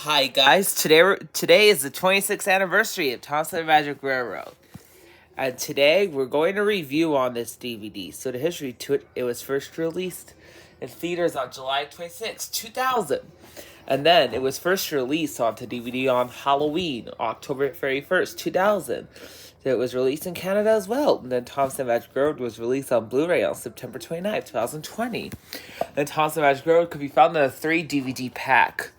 Hi guys, today is the 26th anniversary of Thompson and Magic Railroad. And today we're going to review on this DVD. So the history to it, it was first released in theaters on July 26, 2000. And then it was first released onto DVD on Halloween, October 31st, 2000. So it was released in Canada as well. And then Thompson and Magic Railroad was released on Blu-ray on September 29th, 2020. And Thompson and Magic Railroad could be found in a 3 DVD pack,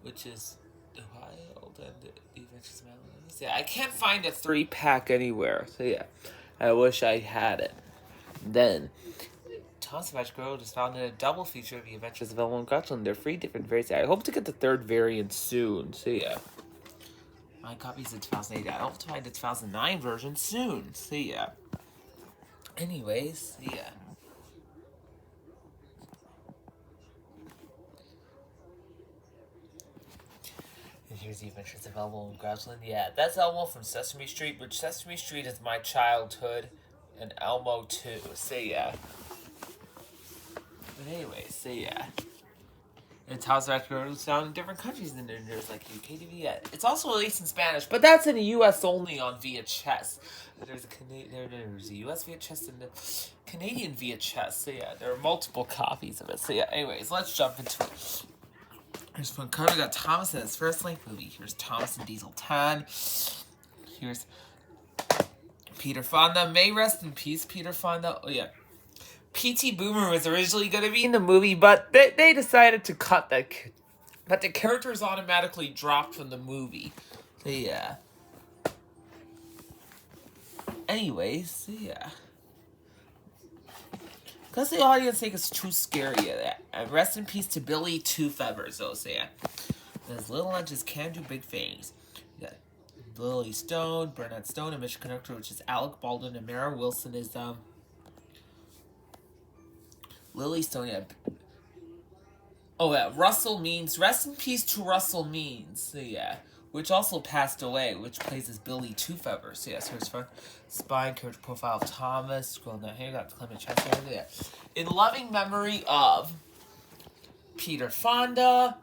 which is wild and the Adventures of Madeline. Yeah, I can't find a 3-pack anywhere. So yeah, I wish I had it. Then, Thompson Magic Railroad is found in a double feature of the Adventures of Elmo and Gretchen. They're 3 different variants. I hope to get the 3rd variant soon. So yeah, my copy's in 2008. I hope to find the 2009 version soon. So yeah. Anyways, yeah. And here's the Adventures of Elmo and Gretchen. Yeah, that's Elmo from Sesame Street, which Sesame Street is my childhood, and Elmo too. So yeah. But anyway, so yeah. And Thompson Magic Railroad is found in different countries, and there's like UK TV. Yeah. It's also released in Spanish, but that's in the US only on VHS. There's a US VHS and a Canadian VHS. So yeah, there are multiple copies of it. So yeah, anyways, let's jump into it. Here's one cover. We got Thomas in his first length movie. Here's Thomas and Diesel 10. Here's Peter Fonda. May rest in peace, Peter Fonda. Oh yeah. P.T. Boomer was originally going to be in the movie, but they decided to cut that. But the characters automatically dropped from the movie. So yeah. Anyways, so yeah. Because the audience think it's too scary. And rest in peace to Billy Two Feathers, though, so yeah. His little lunches can do big things. You got Lily Stone, Bernard Stone, and Mission Conductor, which is Alec Baldwin, and Mara Wilson is, Lily Stone, yeah. Oh, yeah, Russell Means. Rest in peace to Russell Means, so yeah. Which also passed away, which plays as Billy Two Feathers. So yes, here's fun. Spine, character profile of Thomas. Scroll down here, got Clement Chester. Yeah. In loving memory of Peter Fonda,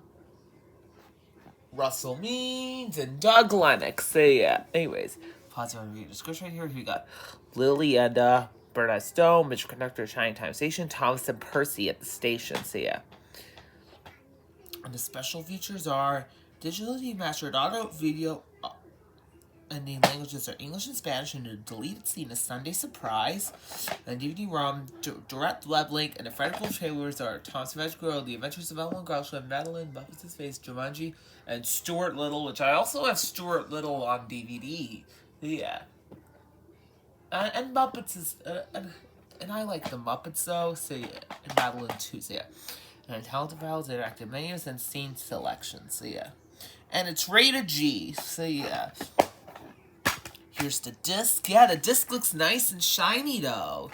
Russell Means, and Doug Lennox. So yeah. Anyways, pause on the description right here. We got Lily and Bernard Stone, Mitch Conductor, Shining Time Station, Thomas and Percy at the station. So yeah. And the special features are digitally mastered audio video and the languages are English and Spanish, and the deleted scene is Sunday Surprise. And DVD-ROM, direct web link, and the credible trailers are Thompson Magic Railroad, The Adventures of Elmo and Gretchen, Madeline, Muppets' Face, Jumanji, and Stuart Little, which I also have Stuart Little on DVD. Yeah. And Muppets is, and I like the Muppets though, so yeah, and Madeline too, so yeah. And talented files, interactive menus, and scene selections, so yeah. And it's rated G, so yeah. Here's the disc. Yeah, the disc looks nice and shiny though.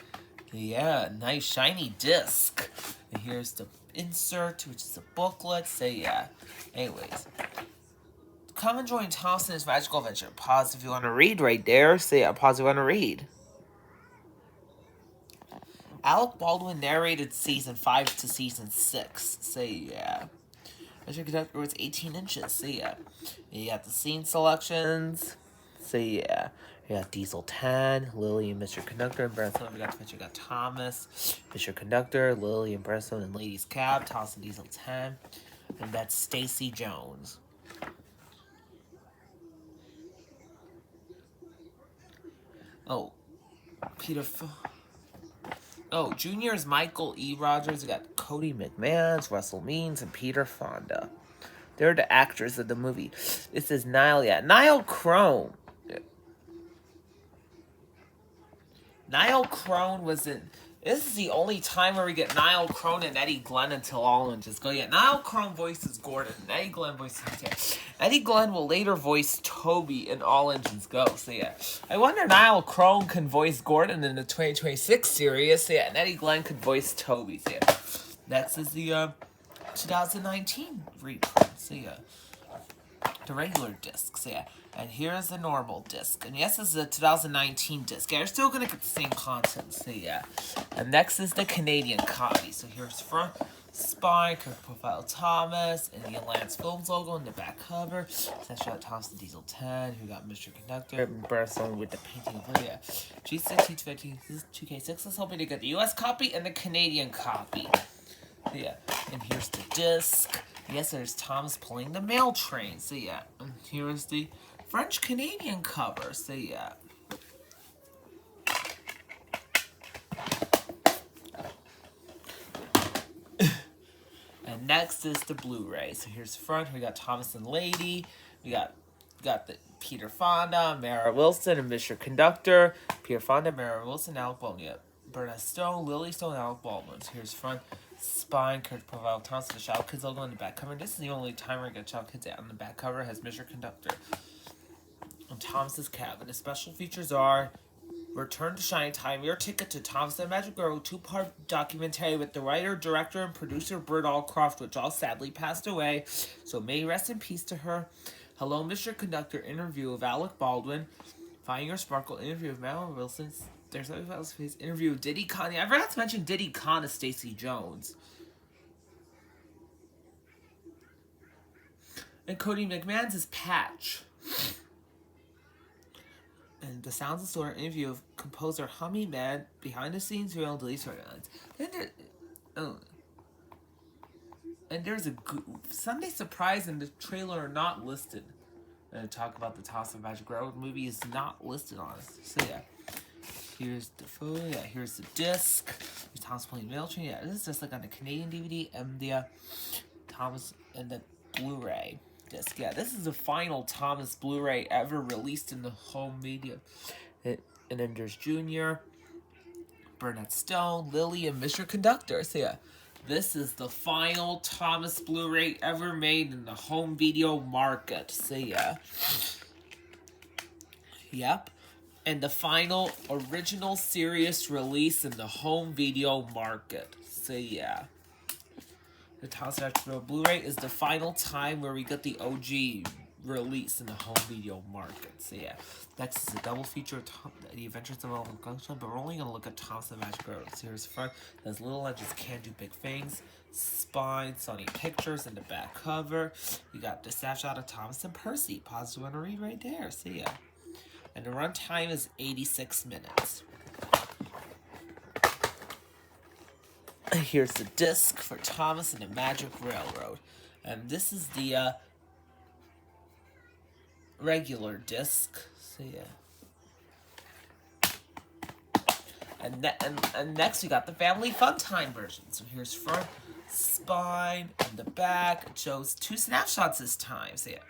Yeah, nice shiny disc. And here's the insert, which is a booklet, so yeah. Anyways. Come and join Thompson's Magical Adventure. Pause if you want to read right there. So yeah, pause if you want to read. Alec Baldwin narrated season 5 to season 6. So yeah. Mission Conductor was 18 inches. So yeah. You got the scene selections. So yeah. You got Diesel 10, Lily and Mr. Conductor, and Bernstone. We got Thomas, Mr. Conductor, Lily and Bernstone, and Ladies Cab, Thomas and Diesel 10. And that's Stacy Jones. Oh, Junior is Michael E. Rogers. We got Cody McMahon, Russell Means, and Peter Fonda. They're the actors of the movie. This is Niall, yeah. Niall Crone. Niall Crone was in... This is the only time where we get Niall Crone and Eddie Glenn until all and just go. Yeah, Niall Crone voices Gordon, and Eddie Glenn voices Terry. Eddie Glenn will later voice Toby in All Engines Go. So yeah, I wonder Niall Crone can voice Gordon in the 2026 series. So yeah, and Eddie Glenn could voice Toby. So yeah, next is the 2019 reprint. So yeah, the regular disc. So yeah, and here's the normal disc. And yes, this is a 2019 disc. Yeah, you're still gonna get the same content. So yeah, and next is the Canadian copy. So here's front. spine, Kirk Profile Thomas, and the Lance Films logo in the back cover. Snapshot Thompson Diesel 10, who got Mr. Conductor, and Barcelona with the painting of Leia. G6, T2K6, let's hoping to get the US copy and the Canadian copy. Yeah, and here's the disc. Yes, there's Thomas pulling the mail train. So yeah, and here's the French-Canadian cover. So yeah. And next is the Blu-ray. So here's the front. We got Thomas and Lady. We got the Peter Fonda, Mara Wilson, and Mr. Conductor. Peter Fonda, Mara Wilson, Alec Baldwin. Yeah. Bernard Stone, Lily Stone, Alec Baldwin. So here's front. Spine, Kurt Profile Thompson, the Child Kids logo on the back cover. This is the only time I get Child Kids on the back cover. Has Mr. Conductor. On Thomas's cabin. The special features are Return to Shining Time, your ticket to Thomas and Magic Girl, 2-part documentary with the writer, director, and producer Britt Allcroft, which all sadly passed away. So may rest in peace to her. Hello, Mr. Conductor, interview of Alec Baldwin. Find Your Sparkle, interview of Mara Wilson. There's other else face interview with Diddy Khan. I forgot to mention Diddy Khan as Stacey Jones. And Cody McMahon's is Patch. And the Sounds of Solar interview of composer Hummy Man, behind the scenes real deletes storylines. And there's a Sunday surprise in the trailer not listed. And talk about the Toss of Magic Road movie is not listed on it. So yeah. Here's the photo. Yeah, here's the disc. There's Thomas playing Mail Train. Yeah, this is just like on the Canadian DVD and the Thomas and the Blu-ray disc. Yeah, this is the final Thomas Blu-ray ever released in the home media. And then there's Junior, Bernard Stone, Lily, and Mr. Conductor. So yeah, this is the final Thomas Blu-ray ever made in the home video market. So yeah. Yep. And the final original serious release in the home video market. So yeah. The Thomas Magic Girl Blu-ray is the final time where we get the OG release in the home video market. So yeah. Next is a double feature of The Adventures of Elton Gunshot, but we're only going to look at Thomas and Magic Girl. So here's the front. There's Little Legends Can Do Big Things. Spine, Sony Pictures in the back cover. You got the snapshot of Thomas and Percy. Pause to want to read right there. So yeah. And the runtime is 86 minutes. Here's the disc for Thomas and the Magic Railroad. And this is the regular disc. So yeah. And next we got the Family Fun Time version. So here's front, spine, and the back. It shows 2 snapshots this time. So yeah.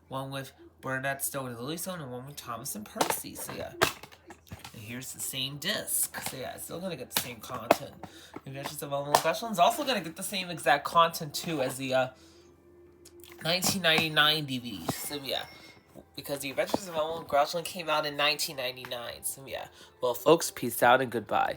One with Bernadette Stone and Lily Stone, and one with Thomas and Percy. So yeah. And here's the same disc. So yeah, it's still gonna get the same content. Adventures of Elmo Special is also gonna get the same exact content too as the 1999 DVD. So yeah. Because the Adventures of Elmo and Grouchland came out in 1999. So yeah. Well folks, peace out and goodbye.